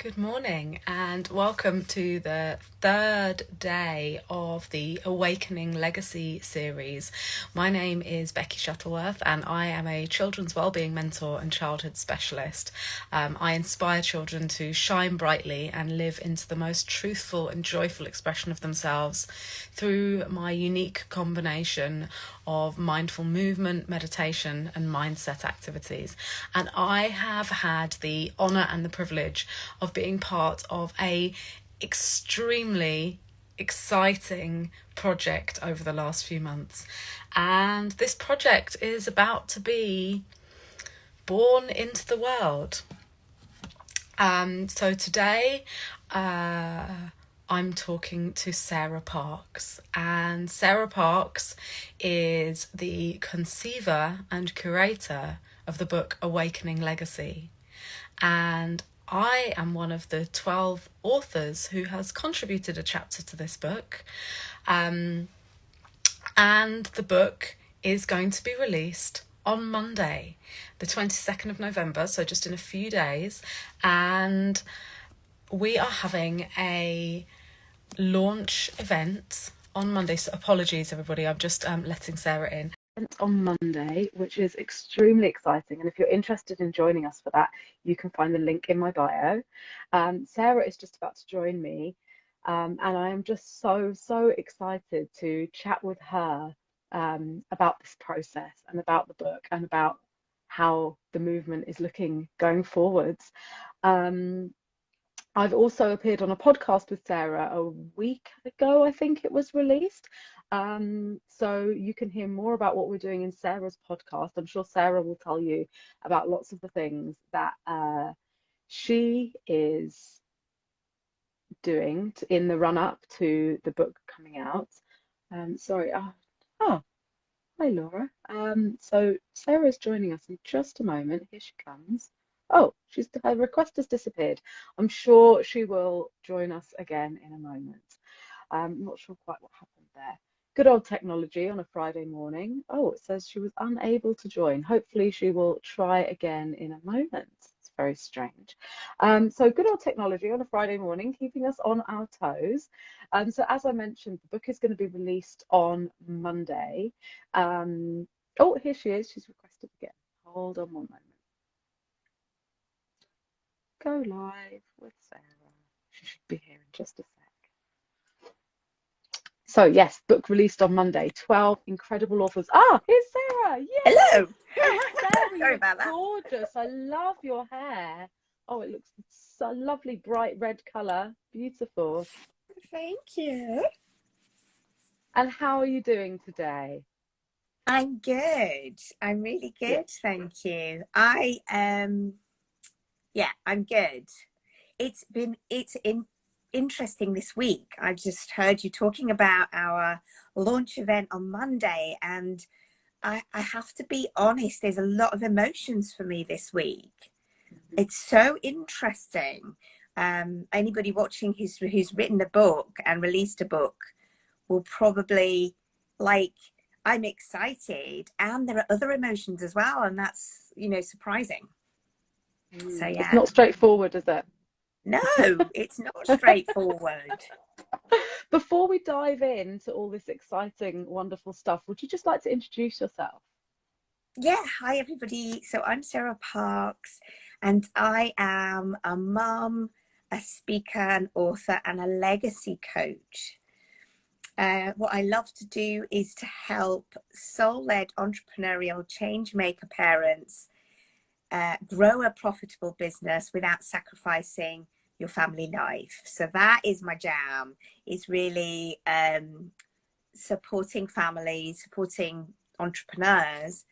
Good morning and welcome to the third day of the Awakening Legacy series. My name is Becky Shuttleworth and I am a children's wellbeing mentor and childhood specialist. I inspire children to shine brightly and live into the most truthful and joyful expression of themselves through my unique combination of mindful movement, meditation and mindset activities. And I have had the honour and the privilege of being part of a extremely exciting project over the last few months. And this project is about to be born into the world. So today, I'm talking to Sarah Parks, and Sarah Parks is the conceiver and curator of the book Awakening Legacy, and I am one of the 12 authors who has contributed a chapter to this book, and the book is going to be released on Monday, the 22nd of November, so just in a few days, and we are having a launch event on Monday. So apologies, everybody. I'm just letting Sarah in. On Monday, which is extremely exciting. And if you're interested in joining us for that, you can find the link in my bio. Sarah is just about to join me. And I am just so excited to chat with her about this process and about the book and about how the movement is looking going forwards. I've also appeared on a podcast with Sarah a week ago, I think it was released. So you can hear more about what we're doing in Sarah's podcast. I'm sure Sarah will tell you about lots of the things that she is doing in the run up to the book coming out. Sorry. Hi, Laura. So Sarah's joining us in just a moment. Here she comes. Oh, her request has disappeared. I'm sure she will join us again in a moment. I'm not sure quite what happened there. Good old technology on a Friday morning. Oh, it says she was unable to join. Hopefully she will try again in a moment. It's very strange. So good old technology on a Friday morning, keeping us on our toes. So as I mentioned, the book is going to be released on Monday. Oh, here she is. She's requested again. Hold on one moment. Go live with Sarah. She should be here in just a sec. So yes, book released on Monday. 12 incredible authors. Ah, here's Sarah. Yay! Hello. Sarah, Sorry about that. gorgeous. I love your hair. Oh, it looks so lovely, bright red colour. Beautiful. Thank you. And how are you doing today? I'm good. I'm really good. Thank you. I'm good. It's interesting this week. I just heard you talking about our launch event on Monday, and I have to be honest, there's a lot of emotions for me this week. It's so interesting. Anybody watching who's written a book and released a book will probably, like, I'm excited, and there are other emotions as well, and that's, surprising. So yeah. It's not straightforward, is it? No, it's not straightforward. Before we dive into all this exciting, wonderful stuff, would you just like to introduce yourself? Yeah, hi everybody. So I'm Sarah Parks, and I am a mum, a speaker, an author, and a legacy coach. What I love to do is to help soul-led entrepreneurial change maker parents grow a profitable business without sacrificing your family life. So that is my jam, is really supporting families, supporting entrepreneurs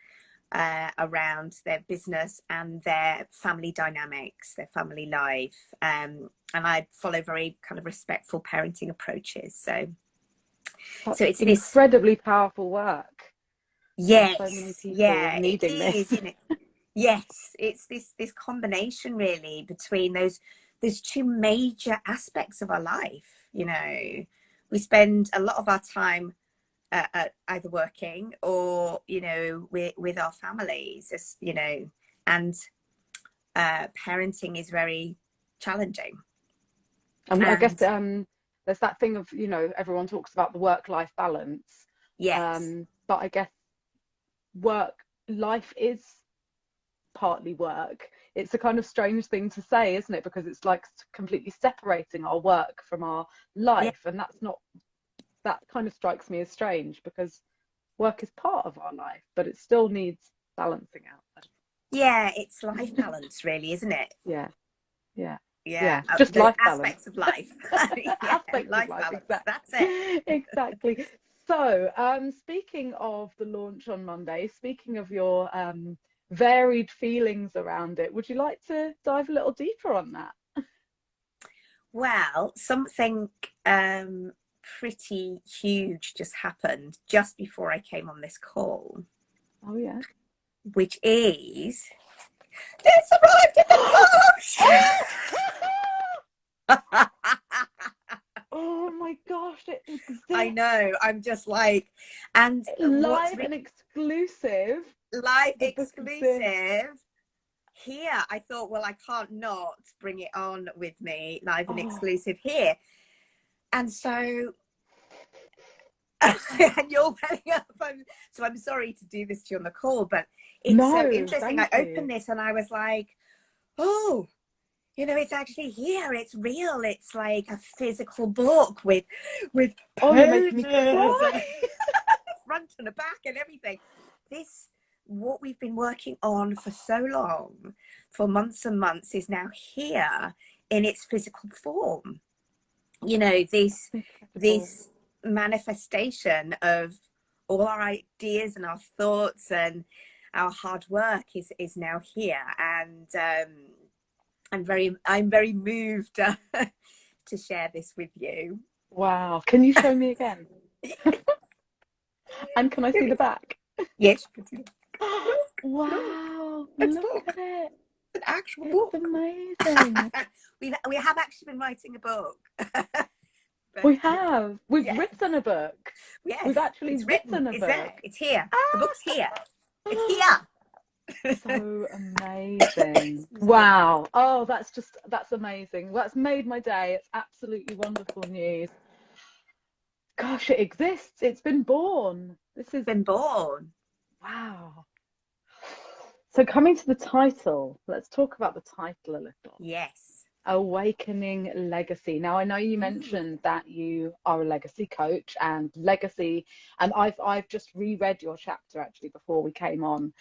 around their business and their family dynamics, their family life. And I follow very kind of respectful parenting approaches. So it's incredibly powerful work. Yes, so many people needing it is, this. Yes, it's this combination really between those two major aspects of our life. We spend a lot of our time either working or with our families, and parenting is very challenging. And I guess And there's that thing of, you know, everyone talks about the work-life balance. yes, But I guess life is partly work. It's a kind of strange thing to say, isn't it? Because it's like completely separating our work from our yeah, life. And that kind of strikes me as strange, because work is part of our life, but it still needs balancing out. yeah, it's life balance, really, isn't it? Yeah, yeah, Yeah, yeah. Just the life balance. aspects of life. Yeah, Aspects of life life, balance. That's it. exactly. Exactly. So, speaking of the launch on Monday, speaking of your varied feelings around it, would you like to dive a little deeper on that? Well, something pretty huge just happened just before I came on this call, Oh, yeah. which is it's arrived in the post. Oh my gosh, it I exists. know. I'm just like, and what's Live and exclusive. live The book exists. exclusive here. I thought, well, I can't not bring it on with me, live and Oh, exclusive here. And so, and you're welling up. So I'm sorry to do this to you on the call, but it's so no, interesting. I thank you. opened this and I was like, oh, you know, it's actually here. It's real. It's like a physical book with Oh, you're making me pages and cry. front and the back and everything. This, what we've been working on for so long, for months and months, is now here in its physical form. You know, Incredible. this manifestation of all our ideas and our thoughts and our hard work is now here. And I'm very moved to share this with you. Wow. Can you show me again? And can I see the back? Yes, you can see. Look, Wow. it's a Look book. at it. It's an actual It's book. amazing. We have actually been writing a book. But We have. We've yes, written a book. yes, We've actually it's written. written a It's there. book. It's here. The book's here. It's Ah! here. So amazing. Wow. Oh, that's amazing. That's made my day. It's absolutely wonderful news. Gosh, it exists. It's been born. This is Been born. wow. So coming to the title, let's talk about the title a little. Yes. Awakening Legacy. Now, I know you Mm. mentioned that you are a legacy coach, and legacy, and I've just reread your chapter actually before we came on,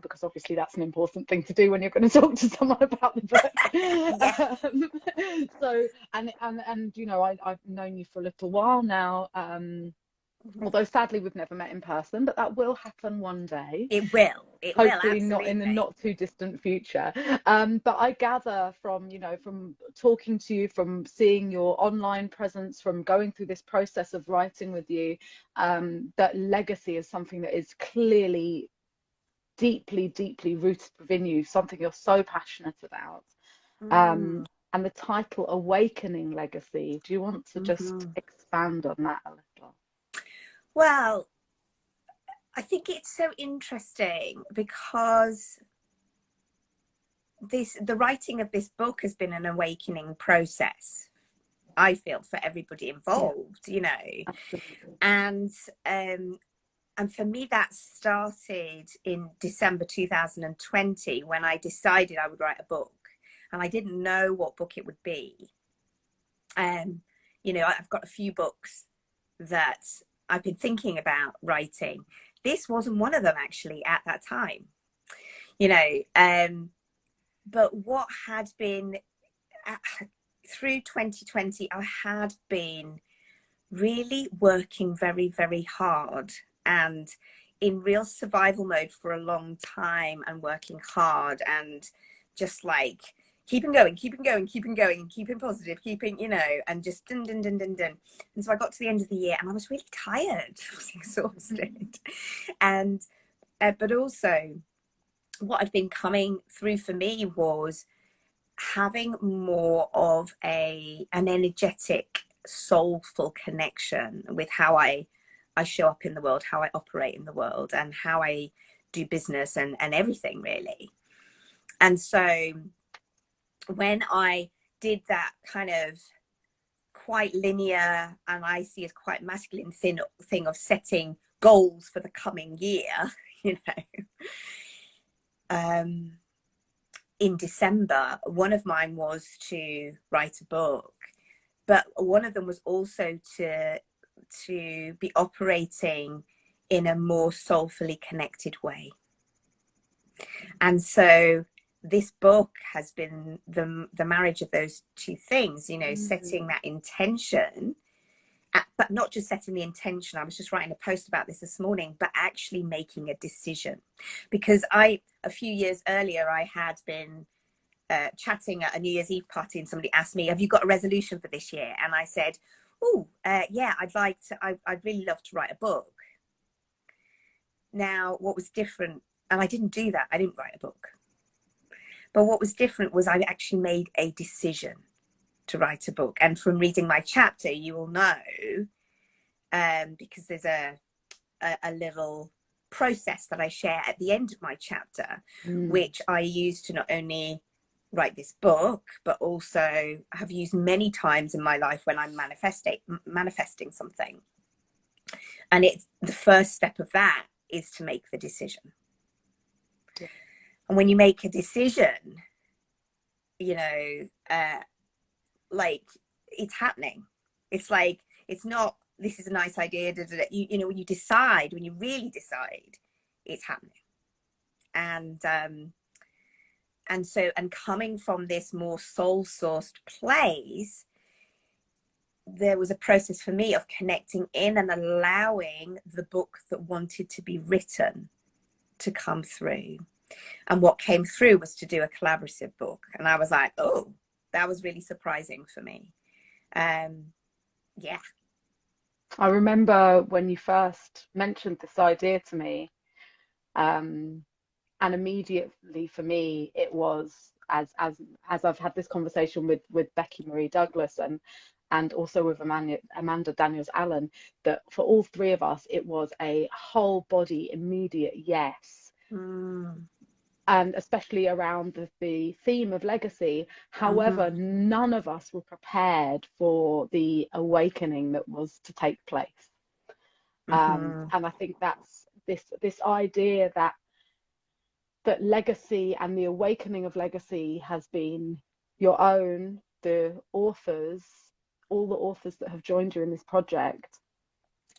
because obviously that's an important thing to do when you're going to talk to someone about the Yeah. book. So, and you know, I've known you for a little while now. Although sadly we've never met in person, but that will happen one day. It will. It will, Hopefully not in the absolutely. not too distant future. But I gather from, you know, from talking to you, from seeing your online presence, from going through this process of writing with you, that legacy is something that is clearly deeply, deeply rooted within you, something you're so passionate about. Um, Mm. and the title Awakening Legacy, do you want to just Mm-hmm. expand on that a little? Well, I think it's so interesting because the writing of this book has been an awakening process, I feel, for everybody Yeah, involved, you know. absolutely. And for me, that started in December 2020 when I decided I would write a book, and I didn't know what book it would be. You know, I've got a few books that I've been thinking about writing. This wasn't one of them actually at that time, you know. But what had been through 2020, I had been really working very, very hard and in real survival mode for a long time, and working hard and just like keeping going, keeping going, keeping going, and keeping positive, keeping, you know, and just dun dun dun dun dun. And so I got to the end of the year and I was really tired. I was exhausted. And but also what had been coming through for me was having more of an energetic, soulful connection with how I show up in the world, how I operate in the world, and how I do business and everything really. And so when I did that kind of quite linear, and I see as quite masculine thing of setting goals for the coming year, you know, in December, one of mine was to write a book, but one of them was also to be operating in a more soulfully connected way. And so this book has been the marriage of those two things, you know, setting that intention, but not just setting the intention. I was just writing a post about this morning, but actually making a decision. Because a few years earlier, I had been chatting at a New Year's Eve party, and somebody asked me, have you got a resolution for this year? And I said, yeah, I'd really love to write a book. Now, what was different, and I didn't do that, I didn't write a book. But what was different was I actually made a decision to write a book. And from reading my chapter, you will know, because there's a little process that I share at the end of my chapter, which I use to not only write this book, but also have used many times in my life when I'm manifesting something. And it's the first step of that is to make the decision. Yeah. And when you make a decision, you know, like it's happening. It's like, it's not, this is a nice idea. You know, when you decide, when you really decide, it's happening. And so, and coming from this more soul-sourced place, there was a process for me of connecting in and allowing the book that wanted to be written to come through. And what came through was to do a collaborative book. And I was like, oh, that was really surprising for me. Yeah. I remember when you first mentioned this idea to me, and immediately for me, it was as I've had this conversation with Becky Marie Douglas and also with Amanda Daniels Allen, that for all three of us, it was a whole body immediate yes. And especially around the theme of legacy. However, none of us were prepared for the awakening that was to take place. And I think that's this idea that legacy and the awakening of legacy has been your own, the authors, all the authors that have joined you in this project,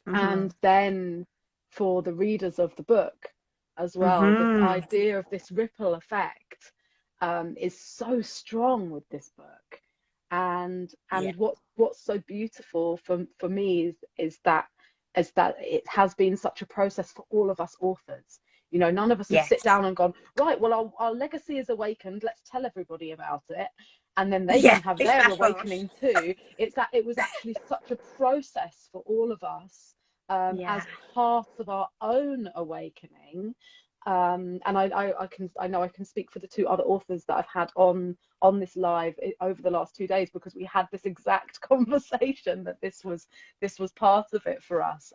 and then for the readers of the book as well. This idea of this ripple effect is so strong with this book, and what's so beautiful for me is that it has been such a process for all of us authors. You know, none of us have sit down and gone, right, well, our legacy is awakened, let's tell everybody about it, and then they can have their awakening too. It was actually such a process for all of us, as part of our own awakening. And I know I can speak for the two other authors that I've had on this live over the last 2 days, because we had this exact conversation that this was part of it for us.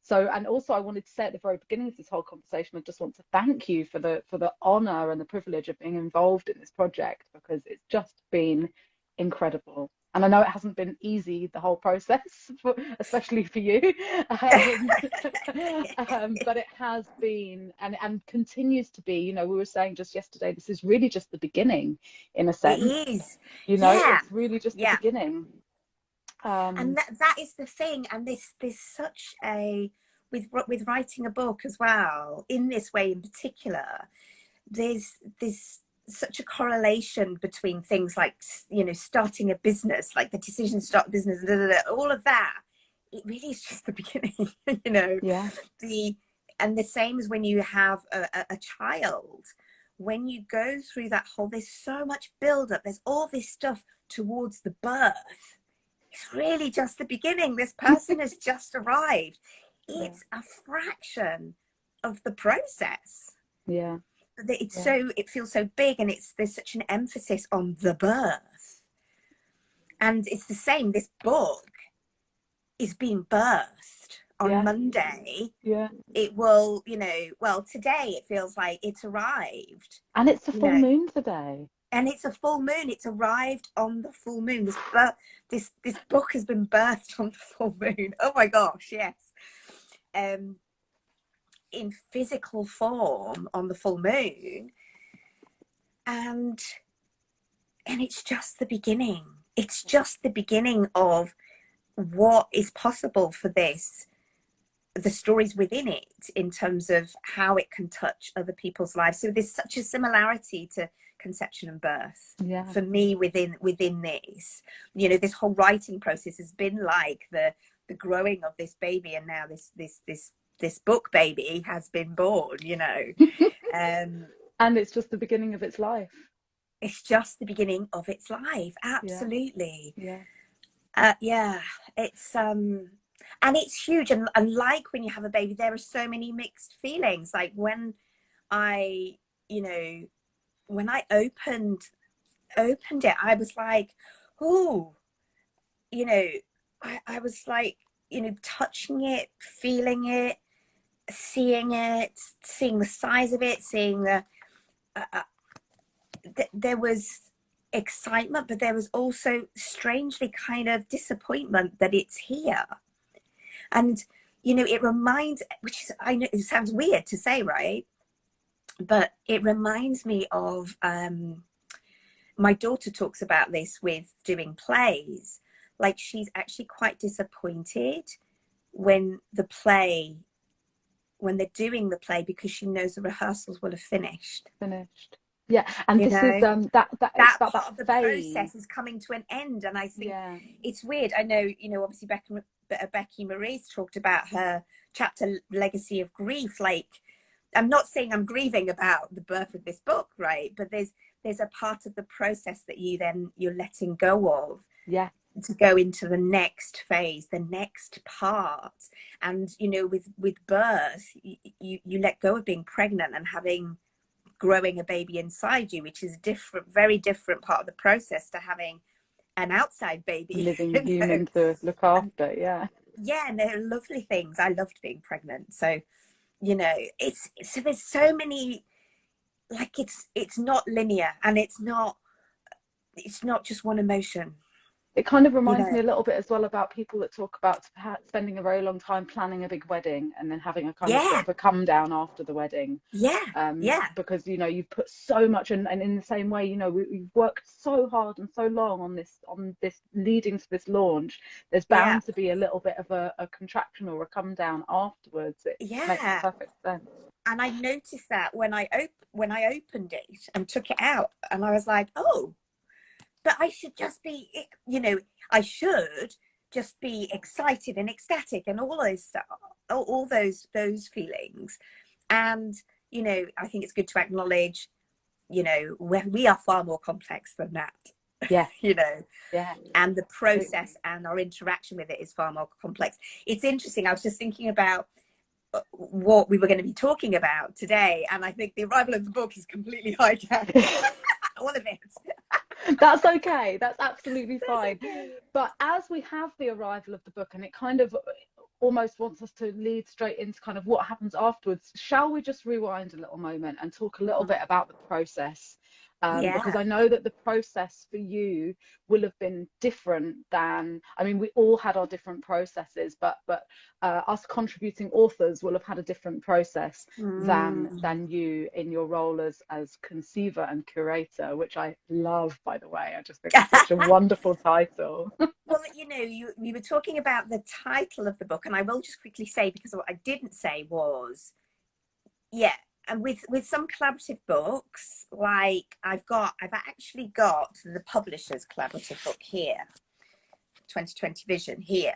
So, and also I wanted to say at the very beginning of this whole conversation, I just want to thank you for the honor and the privilege of being involved in this project, because it's just been incredible. And I know it hasn't been easy, the whole process, especially for you, but it has been and continues to be. You know, we were saying just yesterday, this is really just the beginning, in a sense. It is. You know, it's really just the beginning. And that is the thing. And there's such a, with writing a book as well, in this way in particular, there's such a correlation between things like, you know, starting a business, like the decision to start a business, all of that. It really is just the beginning, you know. Yeah. And the same as when you have a child, when you go through that whole, there's so much build-up, there's all this stuff towards the birth. It's really just the beginning. This person has just arrived. It's a fraction of the process. Yeah. It's so, it feels so big, and there's such an emphasis on the birth. And it's the same, this book is being birthed on Monday. Yeah. It will, you know, well, today it feels like it's arrived. And it's a full moon today. and it's a full moon. It's arrived on the full moon. This book has been birthed on the full moon. Oh my gosh, yes. In physical form on the full moon, and it's just the beginning. It's just the beginning of what is possible for this, the stories within it, in terms of how it can touch other people's lives. So there's such a similarity to conception and birth for me within this. You know, this whole writing process has been like the growing of this baby, and now this book baby has been born, you know. And it's just the beginning of its life. It's just the beginning of its life. Absolutely. Yeah. It's and it's huge, and like when you have a baby, there are so many mixed feelings. Like when I opened it, I was like, oh, you know, I was like, you know, touching it, feeling it, seeing the size of it, seeing the there was excitement, but there was also strangely kind of disappointment that it's here. And you know, it reminds, which is, I know it sounds weird to say, right, but it reminds me of my daughter talks about this with doing plays. Like, she's actually quite disappointed when they're doing the play, because she knows the rehearsals will have finished. Yeah, and you this know, is that it's about part of the phase. process is coming to an end. And I think it's weird. I know, you know, obviously Becky Marie's talked about her chapter, Legacy of Grief. Like, I'm not saying I'm grieving about the birth of this book, right, but there's a part of the process that you're letting go of, to go into the next phase, the next part. And you know, with birth, you let go of being pregnant and growing a baby inside you, which is different, very different part of the process to having an outside baby, living human to look after. And they're lovely things. I loved being pregnant. So, you know, so there's so many, like, it's not linear, and it's not just one emotion. It kind of reminds me a little bit as well about people that talk about spending a very long time planning a big wedding and then having a kind of bit of a come down after the wedding. Because, you know, you've put so much, and in the same way, you know, we've worked so hard and so long on this leading to this launch. There's bound to be a little bit of a contraction or a come down afterwards. It makes perfect sense. And I noticed that when I opened it and took it out, and I was like, oh, but I should just be, you know, I should just be excited and ecstatic and all those stuff, all those feelings. And, you know, I think it's good to acknowledge, you know, we are far more complex than that. You know, and the process and our interaction with it is far more complex. It's interesting. I was just thinking about what we were going to be talking about today, and I think the arrival of the book is completely hijacked. All of it. That's okay. That's absolutely fine. But as we have the arrival of the book, and it kind of almost wants us to lead straight into kind of what happens afterwards, shall we just rewind a little moment and talk a little bit about the process? Because I know that the process for you will have been different than, I mean, we all had our different processes, but us contributing authors will have had a different process than you in your role as conceiver and curator, which I love, by the way. I just think it's such a wonderful title. Well, you know, you were talking about the title of the book, and I will just quickly say, because what I didn't say was, and with some collaborative books, like I've actually got the publisher's collaborative book here, 2020 Vision here.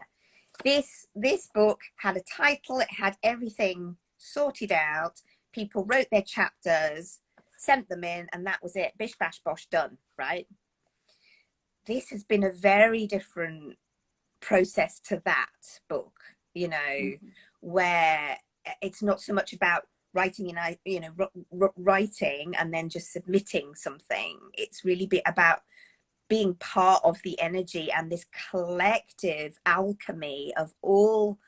This book had a title, it had everything sorted out, people wrote their chapters, sent them in, and that was it. Bish bash bosh, done, right? This has been a very different process to that book, you know, where it's not so much about writing writing and then just submitting something. It's really about being part of the energy and this collective alchemy of all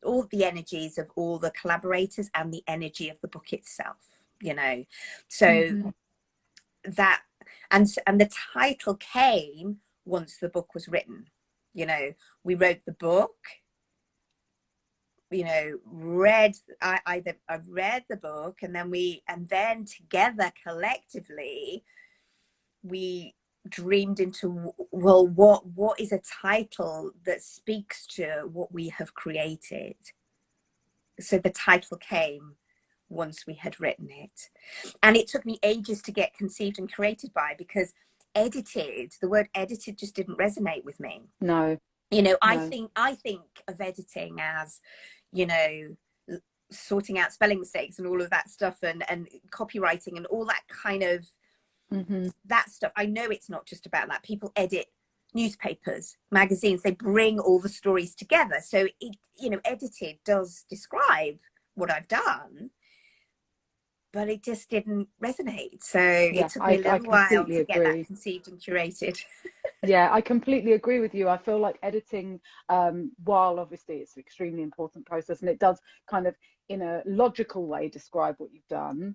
the energies of all the collaborators and the energy of the book itself, you know. So that and the title came once the book was written. You know, we wrote the book, you know, I read the book, and then together collectively we dreamed into, well, what is a title that speaks to what we have created? So the title came once we had written it, and it took me ages to get conceived and created by, because the word edited just didn't resonate with me. No. You know, No. I think of editing as, you know, sorting out spelling mistakes and all of that stuff, and copywriting and all that kind of that stuff. I know it's not just about that. People edit newspapers, magazines, they bring all the stories together. So it, you know, edited does describe what I've done, but it just didn't resonate. So Yeah, it took me a I little while completely to get that agree. conceived and curated. Yeah, I completely agree with you. I feel like editing, while obviously it's an extremely important process and it does kind of in a logical way describe what you've done,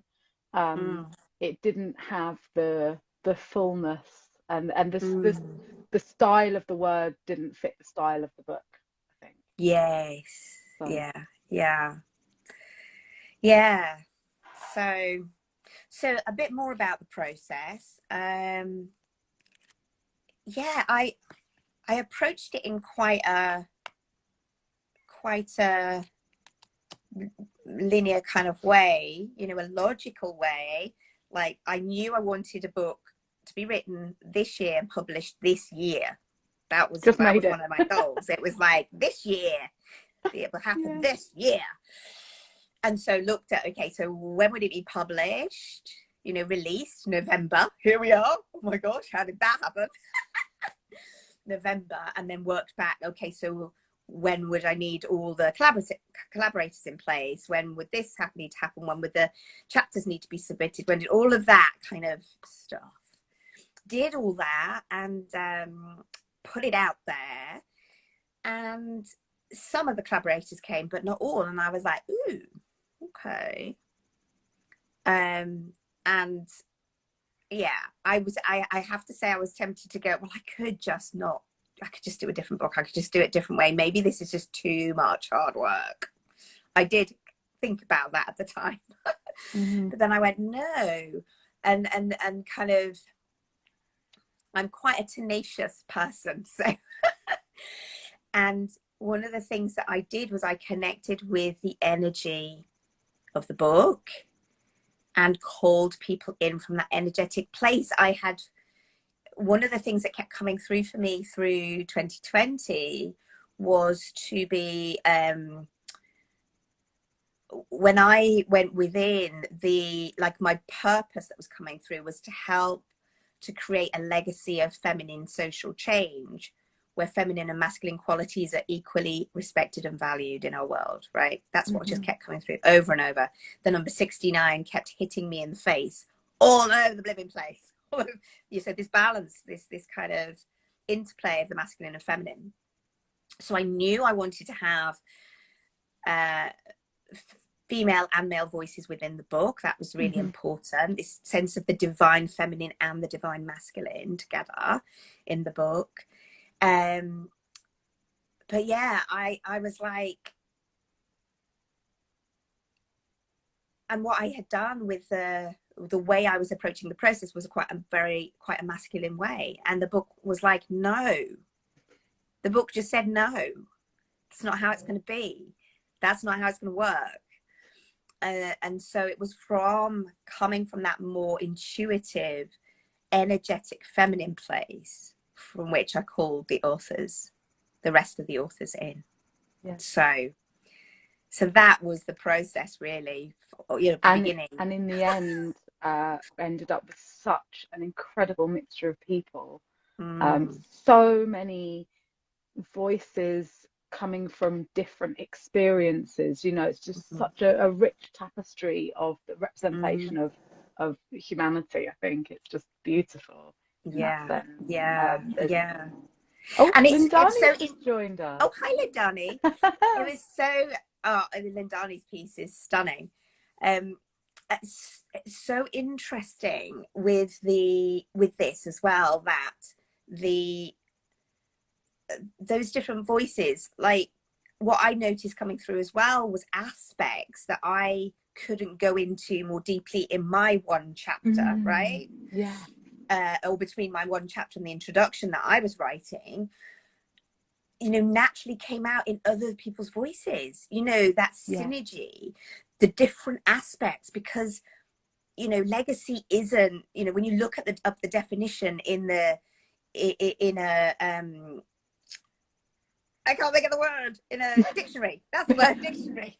um, Mm. it didn't have the fullness, and Mm. the style of the word didn't fit the style of the book, I think. Yes. So Yeah. Yeah. Yeah. So a bit more about the process. Yeah, I approached it in quite a linear kind of way, you know, a logical way. Like, I knew I wanted a book to be written this year and published this year. That was just made it. one of my goals. It was like, this year, it will happen Yeah. this year. And so looked at, okay, so when would it be published? You know, released November. Here we are. Oh my gosh, how did that happen? November. And then worked back, okay, so when would I need all the collaborators in place? When would this need to happen? When would the chapters need to be submitted? When did all of that kind of stuff? Did all that and put it out there. And some of the collaborators came, but not all. And I was like, ooh, okay. And yeah, I have to say I was tempted to go, well, I could just do a different book. I could just do it a different way. Maybe this is just too much hard work. I did think about that at the time. But then I went, no. And kind of, I'm quite a tenacious person. So, and one of the things that I did was I connected with the energy of the book and called people in from that energetic place. I had, one of the things that kept coming through for me through 2020 was to be, when I went within, my purpose that was coming through was to help to create a legacy of feminine social change, where feminine and masculine qualities are equally respected and valued in our world, right? That's what just kept coming through over and over. The number 69 kept hitting me in the face all over the living place. You said this balance, this kind of interplay of the masculine and feminine. So I knew I wanted to have female and male voices within the book. That was really important. This sense of the divine feminine and the divine masculine together in the book. But yeah, I was like, and what I had done with the way I was approaching the process was quite a masculine way. And the book was like, no. The book just said, no, it's not how it's going to be. That's not how it's going to work. And so it was coming from that more intuitive, energetic, feminine place from which I called the rest of the authors in. Yeah. So that was the process, really, you know, the beginning. And in the end, ended up with such an incredible mixture of people. So many voices coming from different experiences. You know, it's just such a rich tapestry of the representation of humanity. I think it's just beautiful in that sense. Yeah. Oh, And Lindani's joined us. Oh, hi, Lindani. It was so, Lindani's piece is stunning. it's so interesting with this as well, that the those different voices, like what I noticed coming through as well was aspects that I couldn't go into more deeply in my one chapter, right? Yeah. Or between my one chapter and the introduction that I was writing, naturally came out in other people's voices, that Yes. synergy, the different aspects, because, legacy isn't, when you look at the definition in a, I can't think of the word, in a dictionary, that's the word, dictionary.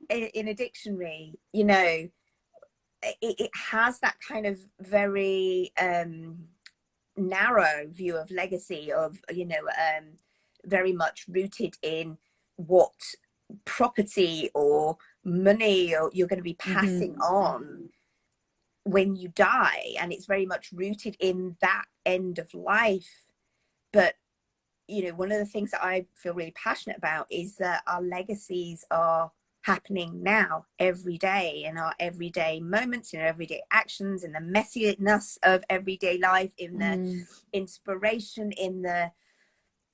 In a dictionary, it has that kind of very narrow view of legacy, of very much rooted in what property or money or you're going to be passing on when you die, and it's very much rooted in that end of life. But one of the things that I feel really passionate about is that our legacies are happening now, every day, in our everyday moments, in our everyday actions, in the messiness of everyday life, in the inspiration, in the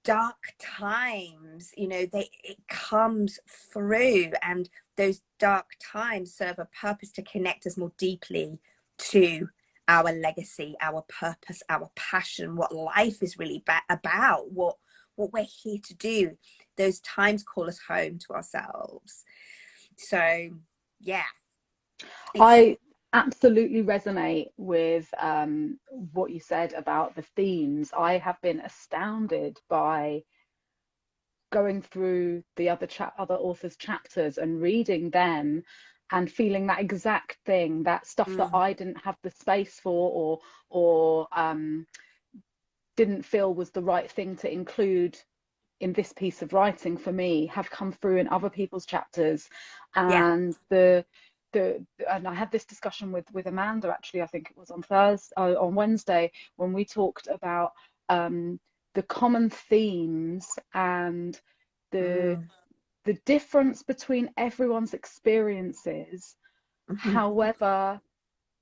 dark times. It comes through, and those dark times serve a purpose to connect us more deeply to our legacy, our purpose, our passion, what life is really about, what we're here to do. Those times call us home to ourselves. So yeah, I absolutely resonate with what you said about the themes. I have been astounded by going through the other authors' chapters and reading them and feeling that exact thing, that stuff that I didn't have the space for, or didn't feel was the right thing to include in this piece of writing for me, have come through in other people's chapters. yeah, And and I had this discussion with Amanda, actually, I think it was on Wednesday, when we talked about the common themes and the the difference between everyone's experiences. However,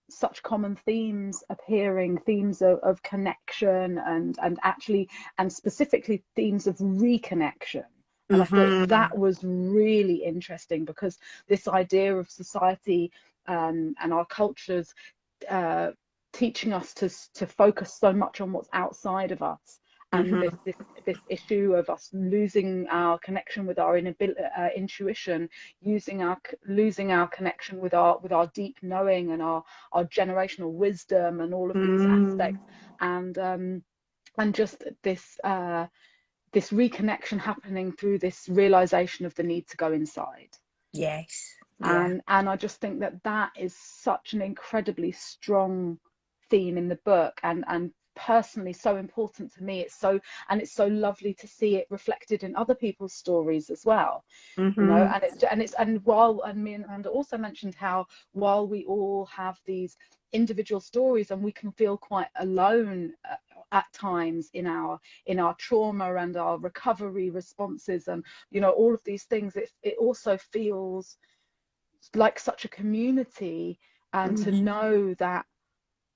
such common themes appearing, themes of connection, and actually, and specifically themes of reconnection. And I thought that was really interesting, because this idea of society and our cultures teaching us to focus so much on what's outside of us, and this issue of us losing our connection with our intuition, losing our connection with our deep knowing and our generational wisdom and all of these aspects, and just this reconnection happening through this realization of the need to go inside. yes, yeah, And I just think that is such an incredibly strong theme in the book, and personally so important to me. It's so lovely to see it reflected in other people's stories as well. And while, and me and Amanda also mentioned how, while we all have these individual stories and we can feel quite alone at times in our trauma and our recovery responses, and all of these things, it also feels like such a community, and to know that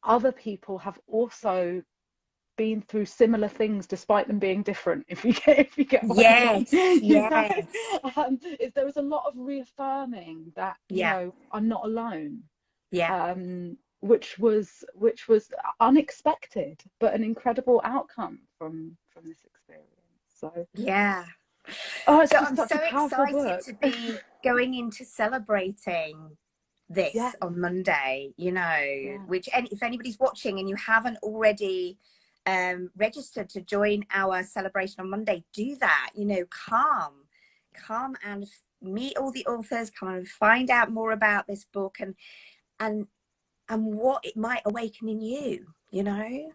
other people have also been through similar things despite them being different, if you get what I mean. yes, yes, There was a lot of reaffirming that yeah, I'm not alone, yeah, which was unexpected, but an incredible outcome from this experience. So yeah. it's So just I'm such so a powerful excited book. to be going into celebrating this Yes. on Monday, Yeah. which, if anybody's watching and you haven't already registered to join our celebration on Monday, do that. Come and meet all the authors, come and find out more about this book, and what it might awaken in you. Yeah, the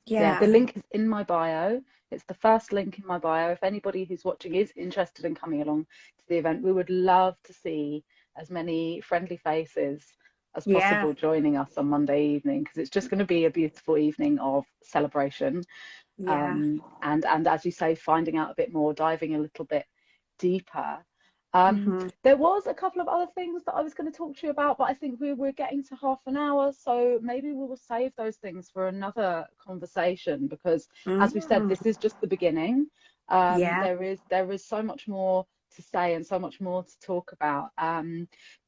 Yeah, link is in my bio. It's the first link in my bio. If anybody who's watching is interested in coming along to the event, we would love to see as many friendly faces as yeah, possible joining us on Monday evening, because it's just going to be a beautiful evening of celebration. yeah, And as you say, finding out a bit more, diving a little bit deeper. Hmm. There was a couple of other things that I was going to talk to you about, but I think we're getting to half an hour, so maybe we will save those things for another conversation because, as we said, Mm. this is just the beginning. Yeah. There is so much more to say and so much more to talk about.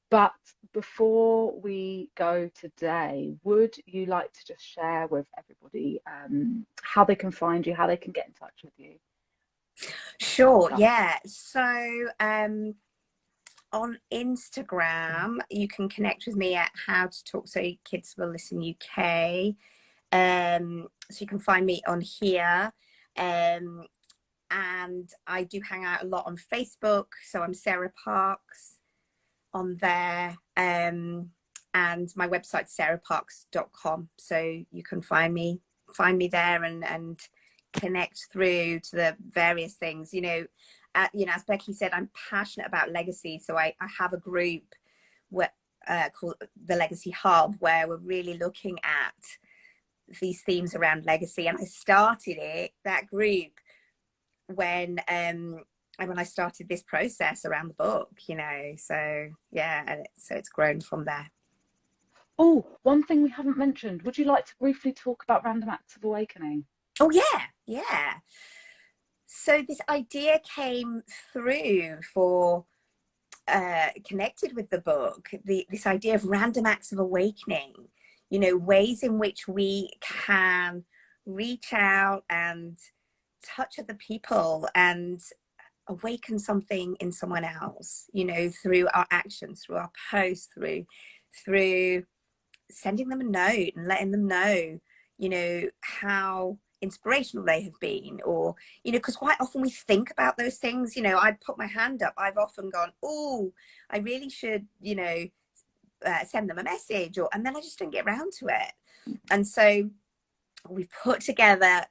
But before we go today, would you like to just share with everybody how they can find you, how they can get in touch with you? Sure. Stuff. Yeah. So on Instagram, you can connect with me at How to Talk So Kids Will Listen UK. So you can find me on here. And I do hang out a lot on Facebook. So I'm Sarah Parks on there. And my website's sarahparks.com. So you can find me there and connect through to the various things. As Becky said, I'm passionate about legacy. So I have a group where, called the Legacy Hub, where we're really looking at these themes around legacy. And I started that group when I started this process around the book, so yeah, and it's grown from there. Oh, one thing we haven't mentioned. Would you like to briefly talk about Random Acts of Awakening? Oh yeah. So this idea came through for connected with the book, this idea of random acts of awakening, ways in which we can reach out and touch other people and awaken something in someone else, through our actions, through our posts, through sending them a note and letting them know, how inspirational they have been, or because quite often we think about those things. I'd put my hand up, I've often gone, oh, I really should send them a message, and then I just don't get around to it. And so we've put together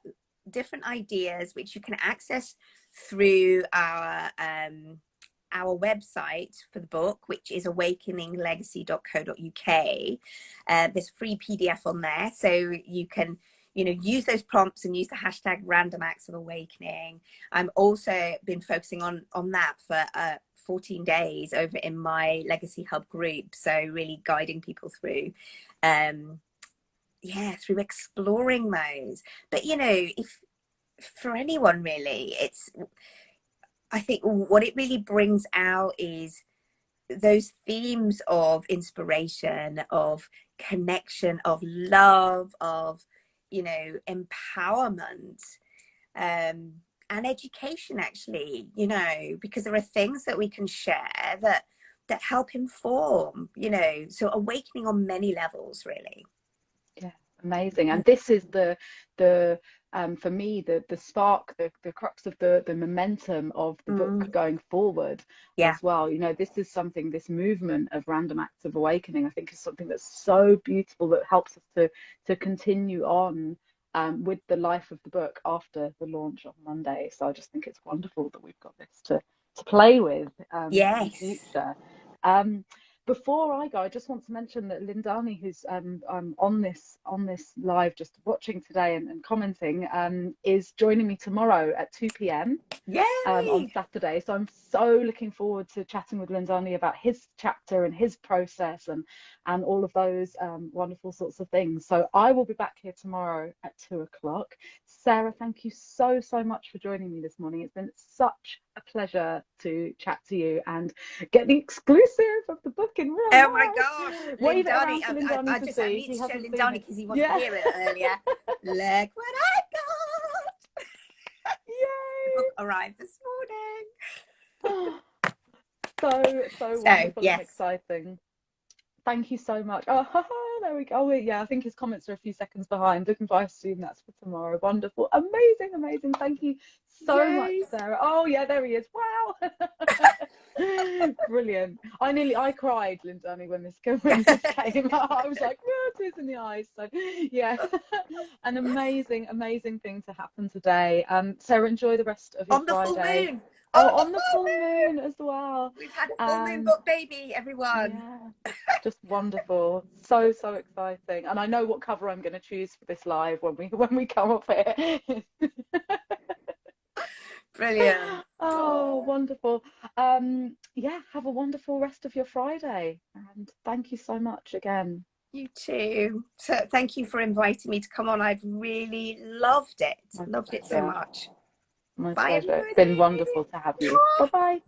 different ideas which you can access through our website for the book, which is awakeninglegacy.co.uk. There's a free PDF on there, so you can use those prompts and use the hashtag random acts of awakening. I'm also been focusing on that for 14 days over in my Legacy Hub group, so really guiding people through through exploring those. But if for anyone really, I think what it really brings out is those themes of inspiration, of connection, of love, of empowerment, and education, actually, because there are things that we can share that help inform, so awakening on many levels, really. Yeah, amazing. And this is the for me the spark, the crux of the momentum of the book going forward Yeah. as well. This is something, this movement of Random Acts of Awakening, I think is something that's so beautiful that helps us to continue on with the life of the book after the launch on Monday. So I just think it's wonderful that we've got this to play with in the Yes. future. Before I go, I just want to mention that Lindani, who's on this live, just watching today and commenting, is joining me tomorrow at 2 p.m. On Yay. Saturday. So I'm so looking forward to chatting with Lindani about his chapter and his process and all of those wonderful sorts of things. So I will be back here tomorrow at 2 o'clock. Sarah, thank you so much for joining me this morning. It's been such a pleasure to chat to you and get the exclusive of the book in real Oh my life. gosh, Wave it Lindani! around for Lindani to I see. need He to show hasn't seen Lindani it. because he wasn't Yeah. here earlier. Look what I got! The book Yay! arrived this morning. So So wonderful and yes, exciting. Thank you so much. Oh, there we go. Oh, yeah, I think his comments are a few seconds behind. Looking for, I assume that's for tomorrow. Wonderful. Amazing. Thank you so much, yay! Sarah. Oh, yeah, there he is. Wow. Brilliant. I cried, Lindani, when this came out. I was like, oh, tears in the eyes. So, yeah, an amazing thing to happen today. Sarah, enjoy the rest of your On the full Friday. moon. Oh, On the on the full full moon. moon as well. We've had a full moon book baby, everyone. Yeah, just wonderful. So exciting. And I know what cover I'm going to choose for this live when we come up here. Brilliant. Oh, wonderful. yeah, have a wonderful rest of your Friday. And thank you so much again. You too. So thank you for inviting me to come on. I've really loved it. My Loved it so pleasure. much. My Bye, pleasure. It's been everybody. wonderful to have you. Bye bye.